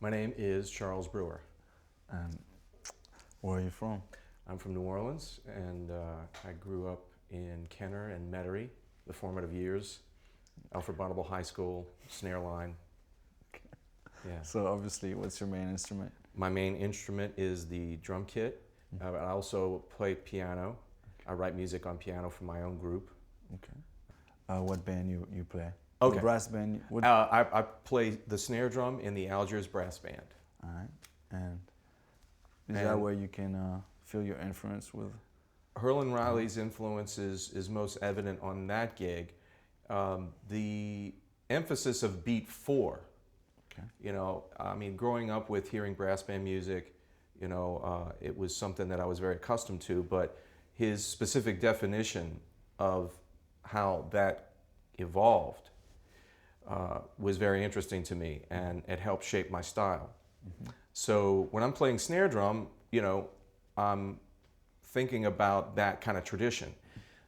My name is Charles Brewer. And where are you from? I'm from New Orleans, and I grew up in Kenner and Metairie, the formative years. Alfred Bonneville High School, snare line. Yeah. So obviously, what's your main instrument? My main instrument is the drum kit. I also play piano. I write music on piano for my own group. Okay. What band you play? Okay. The brass band? What? I play the snare drum in the Algiers Brass Band. All right. And is that where you can feel your influence with? Herlin Riley's influence is most evident on that gig. The emphasis of beat 4. Okay. You know, I mean, growing up with hearing brass band music, you know, it was something that I was very accustomed to, but his specific definition of how that evolved was very interesting to me, and it helped shape my style. Mm-hmm. So when I'm playing snare drum, you know, I'm thinking about that kind of tradition.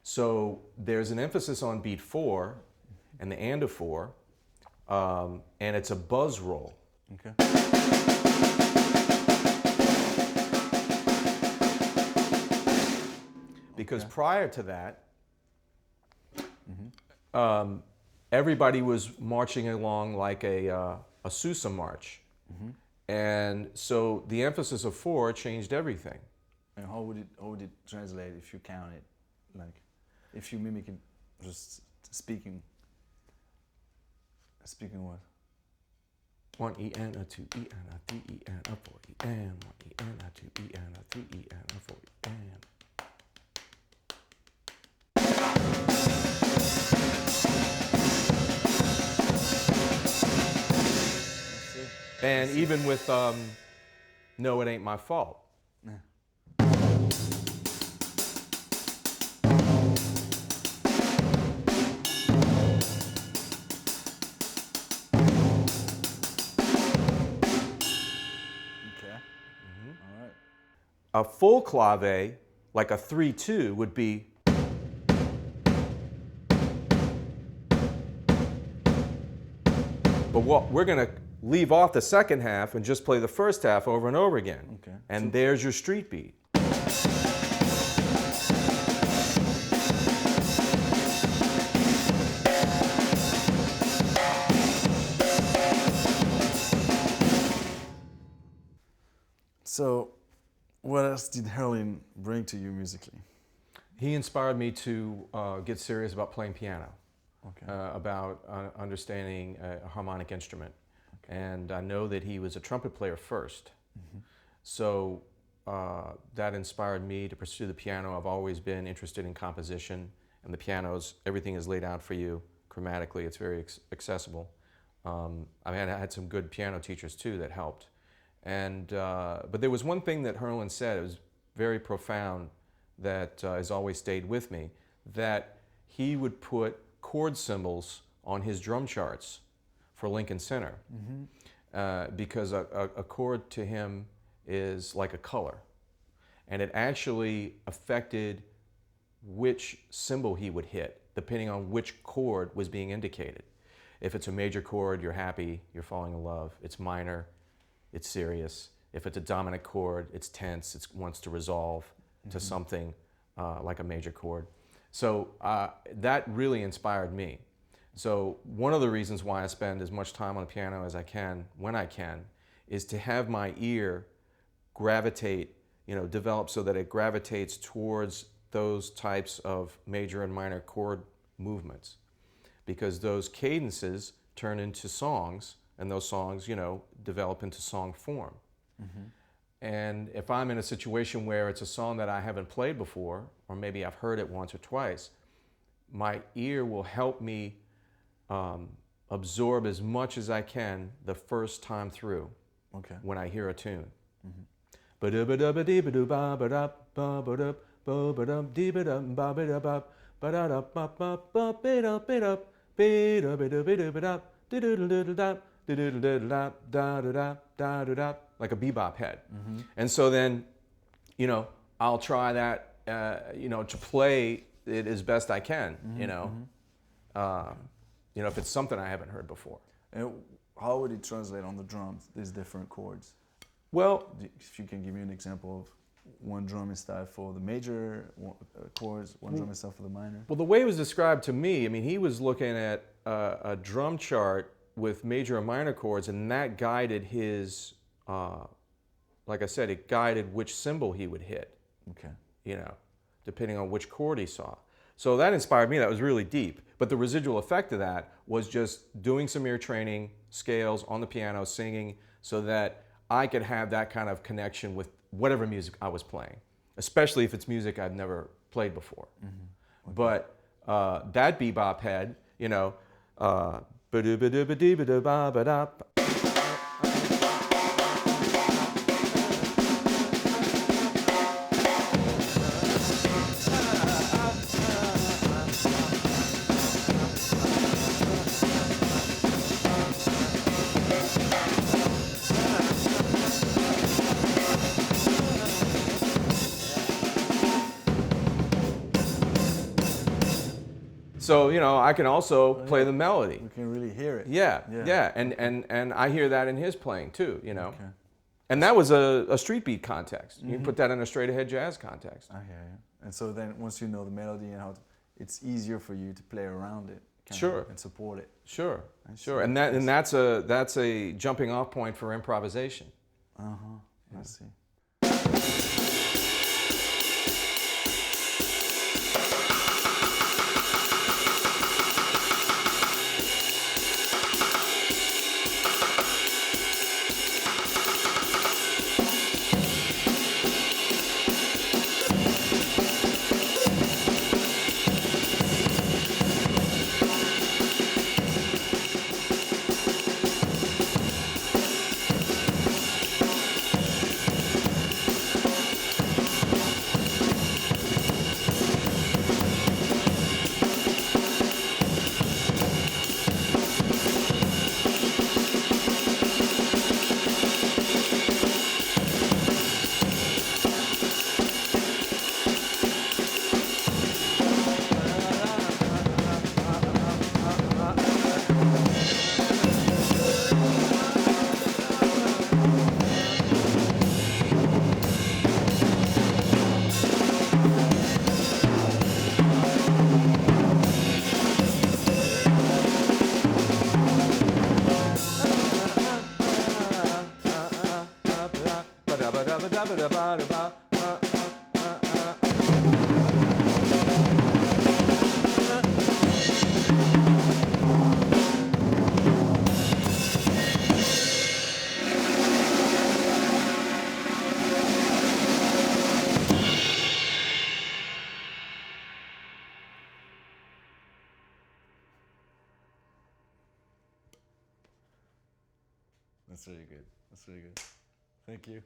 So there's an emphasis on beat 4 and the and of 4, and it's a buzz roll. Okay. Because prior to that, everybody was marching along like a Sousa march. And so the emphasis of 4 changed everything. And how would it translate if you count it, like if you mimic it, just speaking what? 1 E and a 2 E and a 3 E and a 4 E and 1 E and a 2 E and a 3 E and a 4 E and. And even with No, It Ain't My Fault. Yeah. Okay. All right. A full clave, like a 3-2, would be. But what we're going to leave off the second half and just play the first half over and over again. Okay. And there's your street beat. So, what else did Herlin bring to you musically? He inspired me to get serious about playing piano, Okay. about understanding a harmonic instrument. Okay. And I know that he was a trumpet player first. Mm-hmm. So that inspired me to pursue the piano. I've always been interested in composition, and the pianos, everything is laid out for you chromatically. It's very accessible. I had some good piano teachers too that helped. And but there was one thing that Herlin said, it was very profound, that has always stayed with me, that he would put chord symbols on his drum charts for Lincoln Center. Mm-hmm. Because a chord to him is like a color, and it actually affected which symbol he would hit depending on which chord was being indicated. If it's a major chord, you're happy, you're falling in love. It's minor, it's serious. If it's a dominant chord, it's tense, it wants to resolve to something like a major chord. So that really inspired me. So one of the reasons why I spend as much time on the piano as I can, when I can, is to have my ear gravitate, develop so that it gravitates towards those types of major and minor chord movements. Because those cadences turn into songs, and those songs, develop into song form. Mm-hmm. And if I'm in a situation where it's a song that I haven't played before, or maybe I've heard it once or twice, my ear will help me absorb as much as I can the first time through. Okay. When I hear a tune. Like a bebop head. Mm-hmm. And so then, I'll try that, to play it as best I can, if it's something I haven't heard before. And how would it translate on the drums? These different chords. Well, If you can give me an example of one drumming style for the major chords, one drumming style for the minor. well, the way it was described to me, I mean, he was looking at a drum chart with major and minor chords, and that guided his, like I said, it guided which cymbal he would hit, Okay. you know, depending on which chord he saw. So that inspired me. That was really deep. But the residual effect of that was just doing some ear training, scales on the piano, singing, so that I could have that kind of connection with whatever music I was playing, especially if it's music I've never played before. Okay. But that bebop had, you know, ba-do-ba-do-ba-dee-ba-do-ba-ba-da. So, you know, I can also play the melody. We can really hear it. Yeah, Yeah. yeah. And I hear that in his playing too, you know. Okay. And that was a street beat context. You can put that in a straight ahead jazz context. I hear you. And so then once you know the melody and how it's easier for you to play around it. kind Sure. of, and support it. Sure, I sure. see. And that's a jumping off point for improvisation. I see. That's really good. That's really good. Thank you.